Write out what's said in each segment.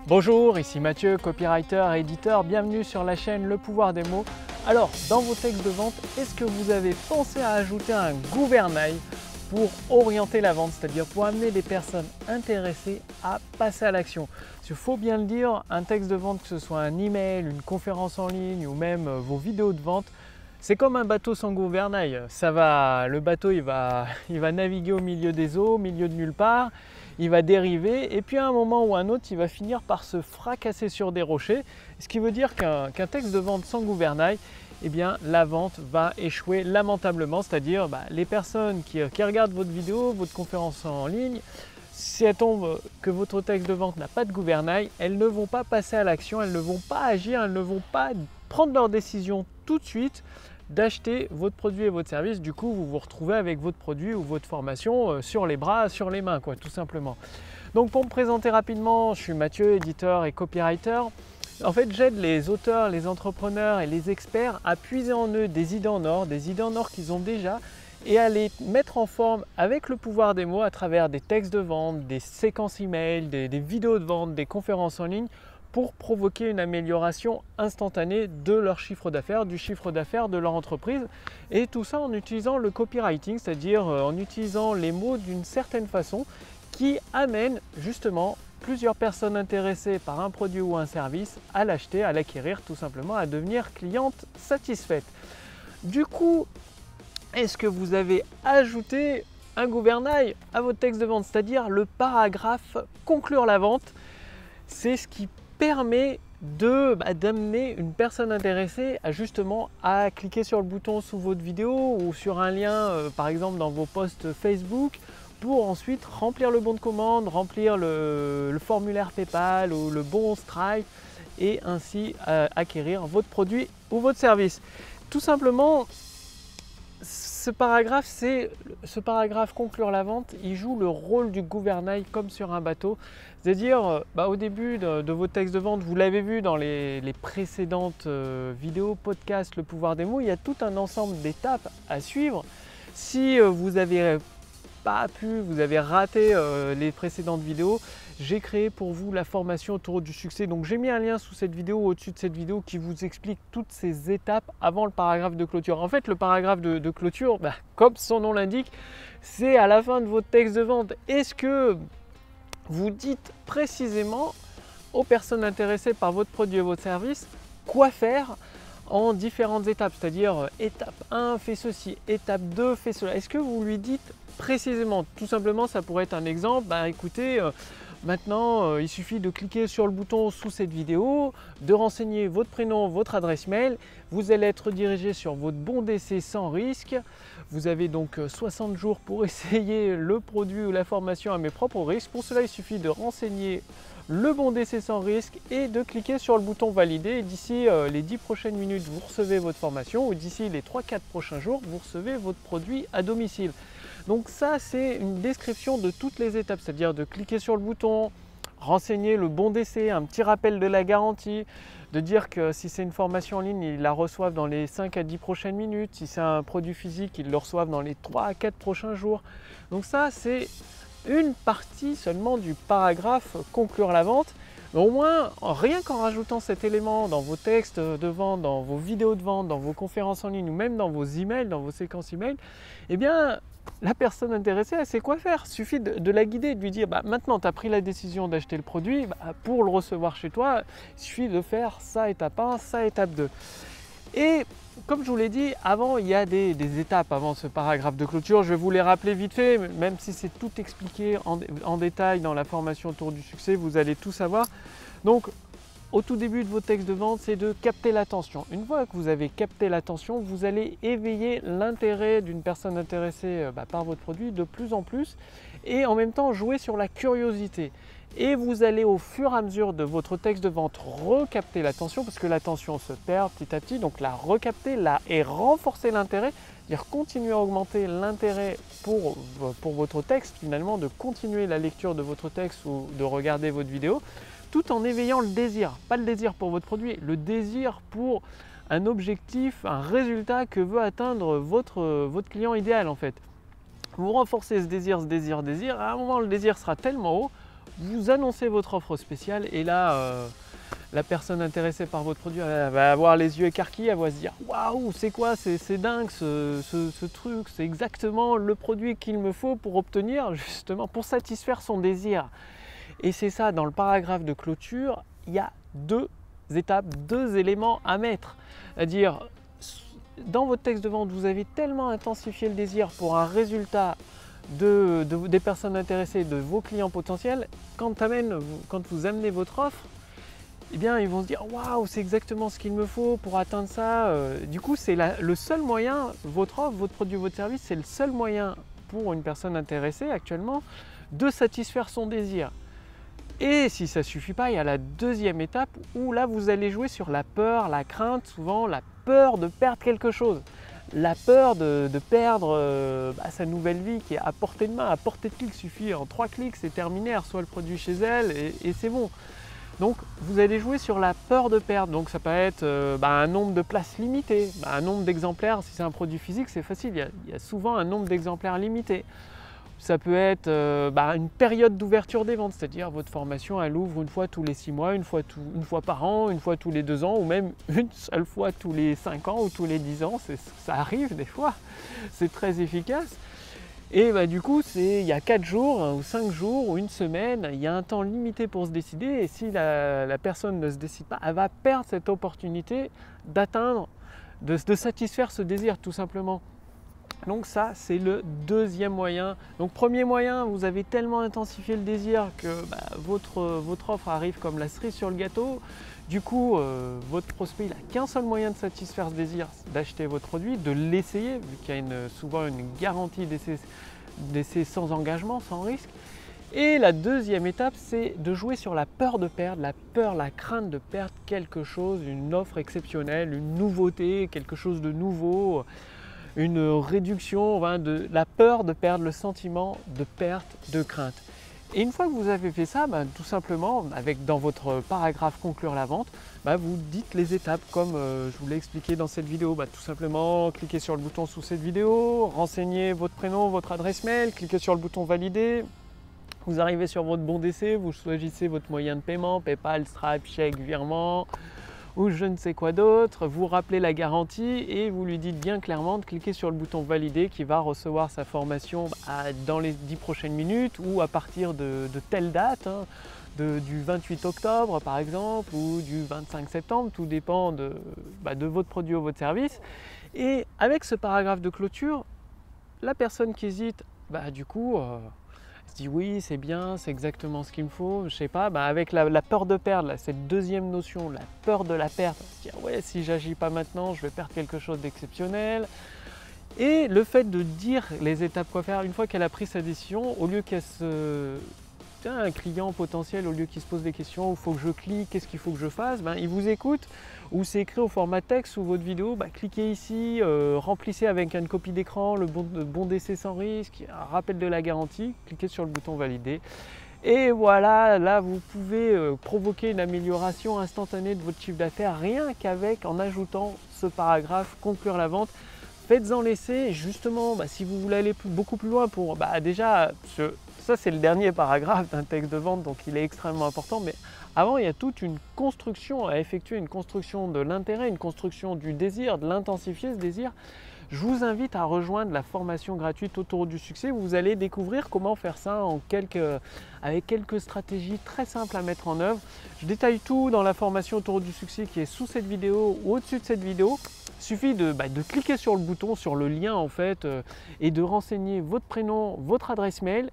Bonjour, ici Mathieu, copywriter et éditeur, bienvenue sur la chaîne Le Pouvoir des mots. Alors, dans vos textes de vente, est-ce que vous avez pensé à ajouter un gouvernail pour orienter la vente, c'est-à-dire pour amener les personnes intéressées à passer à l'action? Il faut bien le dire, un texte de vente, que ce soit un email, une conférence en ligne ou même vos vidéos de vente, c'est comme un bateau sans gouvernail. Le bateau il va naviguer au milieu des eaux, au milieu de nulle part, il va dériver et puis à un moment ou un autre, il va finir par se fracasser sur des rochers. Ce qui veut dire qu'un texte de vente sans gouvernail, eh bien, la vente va échouer lamentablement. C'est-à-dire les personnes qui regardent votre vidéo, votre conférence en ligne, si elles tombent que votre texte de vente n'a pas de gouvernail, elles ne vont pas passer à l'action, elles ne vont pas agir, elles ne vont pas prendre leur décision tout de suite d'acheter votre produit et votre service. Du coup, vous vous retrouvez avec votre produit ou votre formation sur les bras, sur les mains, tout simplement. Donc pour me présenter rapidement, je suis Mathieu, éditeur et copywriter. En fait, j'aide les auteurs, les entrepreneurs et les experts à puiser en eux des idées en or qu'ils ont déjà et à les mettre en forme avec le pouvoir des mots à travers des textes de vente, des séquences email, des vidéos de vente, des conférences en ligne pour provoquer une amélioration instantanée de leur chiffre d'affaires, du chiffre d'affaires de leur entreprise. Et tout ça en utilisant le copywriting, c'est-à-dire en utilisant les mots d'une certaine façon qui amène justement plusieurs personnes intéressées par un produit ou un service à l'acheter, à l'acquérir, tout simplement à devenir clientes satisfaites. Du coup, est-ce que vous avez ajouté un gouvernail à votre texte de vente, c'est-à-dire le paragraphe conclure la vente? C'est ce qui permet d'amener une personne intéressée à cliquer sur le bouton sous votre vidéo ou sur un lien par exemple dans vos posts Facebook pour ensuite remplir le bon de commande, remplir le formulaire PayPal ou le bon Stripe et ainsi acquérir votre produit ou votre service. Tout simplement, ce paragraphe conclure la vente, il joue le rôle du gouvernail comme sur un bateau. C'est-à-dire, au début de votre texte de vente, vous l'avez vu dans les précédentes vidéos, podcasts, le pouvoir des mots, il y a tout un ensemble d'étapes à suivre. Si vous avez raté les précédentes vidéos, j'ai créé pour vous la formation autour du succès. Donc j'ai mis un lien sous cette vidéo, au-dessus de cette vidéo, qui vous explique toutes ces étapes avant le paragraphe de clôture. En fait, le paragraphe de clôture, comme son nom l'indique, c'est à la fin de votre texte de vente. Est-ce que vous dites précisément aux personnes intéressées par votre produit et votre service quoi faire en différentes étapes, c'est-à-dire étape 1, fais ceci, étape 2, fais cela. Est-ce que vous lui dites précisément? Tout simplement, ça pourrait être un exemple. Écoutez, maintenant, il suffit de cliquer sur le bouton sous cette vidéo, de renseigner votre prénom, votre adresse mail. Vous allez être dirigé sur votre bon d'essai sans risque. Vous avez donc 60 jours pour essayer le produit ou la formation à mes propres risques. Pour cela, il suffit de renseigner le bon d'essai sans risque et de cliquer sur le bouton valider. Et d'ici les 10 prochaines minutes, vous recevez votre formation, ou d'ici les 3-4 prochains jours, vous recevez votre produit à domicile. Donc ça, c'est une description de toutes les étapes, c'est-à-dire de cliquer sur le bouton, renseigner le bon d'essai, un petit rappel de la garantie, de dire que si c'est une formation en ligne, ils la reçoivent dans les 5 à 10 prochaines minutes. Si c'est un produit physique, ils le reçoivent dans les 3 à 4 prochains jours. Donc ça, c'est une partie seulement du paragraphe conclure la vente. Mais au moins, rien qu'en rajoutant cet élément dans vos textes de vente, dans vos vidéos de vente, dans vos conférences en ligne ou même dans vos emails, dans vos séquences email, eh bien, la personne intéressée, elle sait quoi faire. Il suffit de la guider, de lui dire maintenant tu as pris la décision d'acheter le produit, pour le recevoir chez toi, il suffit de faire ça étape 1, ça étape 2. Et comme je vous l'ai dit, avant, il y a des étapes avant ce paragraphe de clôture. Je vais vous les rappeler vite fait, même si c'est tout expliqué en détail dans la formation autour du succès, vous allez tout savoir. Donc, au tout début de votre texte de vente, c'est de capter l'attention. Une fois que vous avez capté l'attention, vous allez éveiller l'intérêt d'une personne intéressée par votre produit de plus en plus et en même temps jouer sur la curiosité. Et vous allez au fur et à mesure de votre texte de vente recapter l'attention parce que l'attention se perd petit à petit, donc la recapter et renforcer l'intérêt, c'est-à-dire continuer à augmenter l'intérêt pour votre texte finalement, de continuer la lecture de votre texte ou de regarder votre vidéo, tout en éveillant le désir, pas le désir pour votre produit, le désir pour un objectif, un résultat que veut atteindre votre client idéal en fait. Vous renforcez ce désir, à un moment le désir sera tellement haut, vous annoncez votre offre spéciale et là, la personne intéressée par votre produit, elle va avoir les yeux écarquillés, elle va se dire waouh, c'est quoi, c'est dingue ce truc, c'est exactement le produit qu'il me faut pour obtenir, justement, pour satisfaire son désir. Et c'est ça, dans le paragraphe de clôture, il y a 2 étapes, 2 éléments à mettre. C'est-à-dire, dans votre texte de vente, vous avez tellement intensifié le désir pour un résultat des personnes intéressées, de vos clients potentiels, quand vous amenez votre offre, eh bien, ils vont se dire waouh, c'est exactement ce qu'il me faut pour atteindre ça. Du coup, c'est le seul moyen, votre offre, votre produit, votre service, c'est le seul moyen pour une personne intéressée actuellement de satisfaire son désir. Et si ça ne suffit pas, il y a la 2e étape où là, vous allez jouer sur la peur, la crainte, souvent la peur de perdre quelque chose. La peur de perdre sa nouvelle vie qui est à portée de main, à portée de clic, il suffit en 3 clics, c'est terminé, elle reçoit le produit chez elle et c'est bon. Donc vous allez jouer sur la peur de perdre, donc ça peut être un nombre de places limitées, un nombre d'exemplaires, si c'est un produit physique c'est facile, il y a souvent un nombre d'exemplaires limité. Ça peut être une période d'ouverture des ventes, c'est-à-dire votre formation elle ouvre une fois tous les 6 mois, une fois par an, une fois tous les 2 ans ou même une seule fois tous les 5 ans ou tous les 10 ans, ça arrive des fois, c'est très efficace. Et du coup, il y a 4 jours ou 5 jours ou une semaine, il y a un temps limité pour se décider et si la personne ne se décide pas, elle va perdre cette opportunité d'atteindre, de satisfaire ce désir tout simplement. Donc ça, c'est le 2e moyen. Donc premier moyen, vous avez tellement intensifié le désir que votre offre arrive comme la cerise sur le gâteau. Du coup, votre prospect il n'a qu'un seul moyen de satisfaire ce désir, d'acheter votre produit, de l'essayer, vu qu'il y a souvent une garantie d'essai sans engagement, sans risque. Et la 2e étape, c'est de jouer sur la peur de perdre, la crainte de perdre quelque chose, une offre exceptionnelle, une nouveauté, quelque chose de nouveau, une réduction, de la peur de perdre, le sentiment de perte, de crainte. Et une fois que vous avez fait ça, tout simplement, dans votre paragraphe conclure la vente, vous dites les étapes comme je vous l'ai expliqué dans cette vidéo. Tout simplement, cliquez sur le bouton sous cette vidéo, renseignez votre prénom, votre adresse mail, cliquez sur le bouton valider. Vous arrivez sur votre bon d'essai, vous choisissez votre moyen de paiement, PayPal, Stripe, chèque, virement ou je ne sais quoi d'autre, vous rappelez la garantie et vous lui dites bien clairement de cliquer sur le bouton valider qui va recevoir sa formation dans les 10 prochaines minutes ou à partir de telle date, du 28 octobre par exemple ou du 25 septembre, tout dépend de votre produit ou votre service. Et avec ce paragraphe de clôture, la personne qui hésite, du coup, se dit oui c'est bien, c'est exactement ce qu'il me faut, je sais pas, avec la peur de perdre, cette 2e notion, la peur de la perte, se dire ouais si j'agis pas maintenant je vais perdre quelque chose d'exceptionnel. Et le fait de dire les étapes quoi faire, une fois qu'elle a pris sa décision, au lieu un client potentiel, au lieu qu'il se pose des questions, où il faut que je clique, qu'est-ce qu'il faut que je fasse, il vous écoute, ou c'est écrit au format texte sous votre vidéo, cliquez ici, remplissez avec une copie d'écran le bon d'essai sans risque, un rappel de la garantie, cliquez sur le bouton valider. Et voilà, là vous pouvez provoquer une amélioration instantanée de votre chiffre d'affaires rien en ajoutant ce paragraphe, conclure la vente. Faites-en l'essai, justement, si vous voulez aller beaucoup plus loin pour déjà, ça c'est le dernier paragraphe d'un texte de vente, donc il est extrêmement important, mais avant il y a toute une construction à effectuer, une construction de l'intérêt, une construction du désir, de l'intensifier ce désir. Je vous invite à rejoindre la formation gratuite Autoroute du succès où vous allez découvrir comment faire ça avec quelques stratégies très simples à mettre en œuvre. Je détaille tout dans la formation Autoroute du succès qui est sous cette vidéo ou au-dessus de cette vidéo. Il suffit de cliquer sur le bouton, sur le lien en fait, et de renseigner votre prénom, votre adresse mail.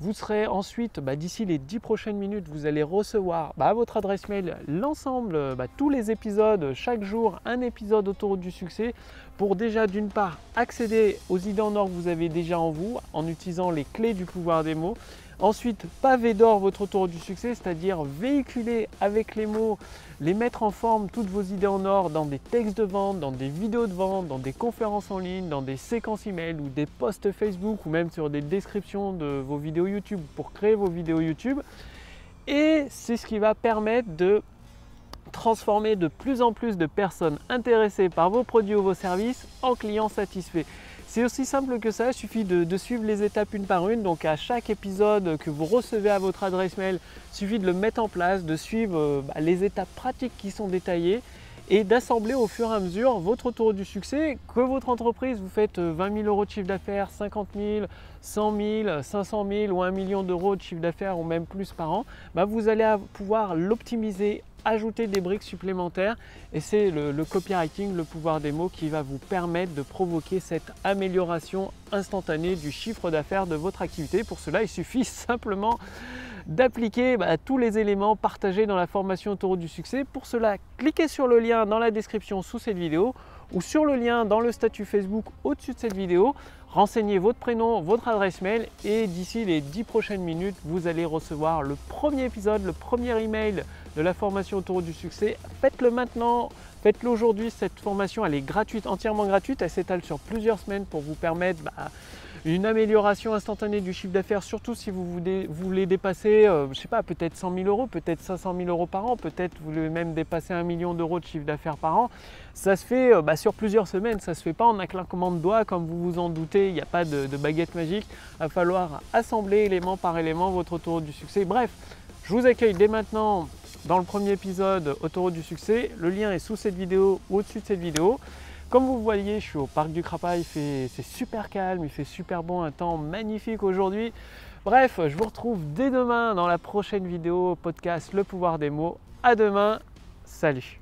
Vous serez ensuite, d'ici les 10 prochaines minutes, vous allez recevoir à votre adresse mail l'ensemble, tous les épisodes, chaque jour un épisode Autoroute du succès pour déjà d'une part accéder aux idées en or que vous avez déjà en vous en utilisant les clés du pouvoir des mots. Ensuite, paver d'or votre autoroute du succès, c'est-à-dire véhiculer avec les mots, les mettre en forme toutes vos idées en or dans des textes de vente, dans des vidéos de vente, dans des conférences en ligne, dans des séquences email ou des posts Facebook ou même sur des descriptions de vos vidéos YouTube pour créer vos vidéos YouTube. Et c'est ce qui va permettre de transformer de plus en plus de personnes intéressées par vos produits ou vos services en clients satisfaits. C'est aussi simple que ça, il suffit de suivre les étapes une par une. Donc à chaque épisode que vous recevez à votre adresse mail, il suffit de le mettre en place, de suivre les étapes pratiques qui sont détaillées et d'assembler au fur et à mesure votre tour du succès. Que votre entreprise, vous faites 20 000 euros de chiffre d'affaires, 50 000, 100 000, 500 000 ou 1 million d'euros de chiffre d'affaires ou même plus par an, vous allez pouvoir l'optimiser, ajouter des briques supplémentaires et c'est le copywriting, le pouvoir des mots qui va vous permettre de provoquer cette amélioration instantanée du chiffre d'affaires de votre activité. Pour cela, il suffit simplement d'appliquer tous les éléments partagés dans la formation Autoroute du succès. Pour cela, cliquez sur le lien dans la description sous cette vidéo ou sur le lien dans le statut Facebook au-dessus de cette vidéo. Renseignez votre prénom, votre adresse mail et d'ici les 10 prochaines minutes, vous allez recevoir le premier épisode, le premier email de la formation Autoroute du succès. Faites-le maintenant, faites-le aujourd'hui. Cette formation, elle est gratuite, entièrement gratuite. Elle s'étale sur plusieurs semaines pour vous permettre une amélioration instantanée du chiffre d'affaires, surtout si vous voulez dépasser, je sais pas, peut-être 100 000 euros, peut-être 500 000 euros par an, peut-être vous voulez même dépasser 1 million d'euros de chiffre d'affaires par an. Ça se fait sur plusieurs semaines, ça ne se fait pas en un claquement de doigts comme vous vous en doutez, il n'y a pas de baguette magique. Il va falloir assembler élément par élément votre autoroute du succès. Bref, je vous accueille dès maintenant dans le premier épisode Autoroute du succès. Le lien est sous cette vidéo ou au-dessus de cette vidéo. Comme vous voyez, je suis au parc du Crapaille, c'est super calme, il fait super bon, un temps magnifique aujourd'hui. Bref, je vous retrouve dès demain dans la prochaine vidéo podcast Le pouvoir des mots. À demain, salut!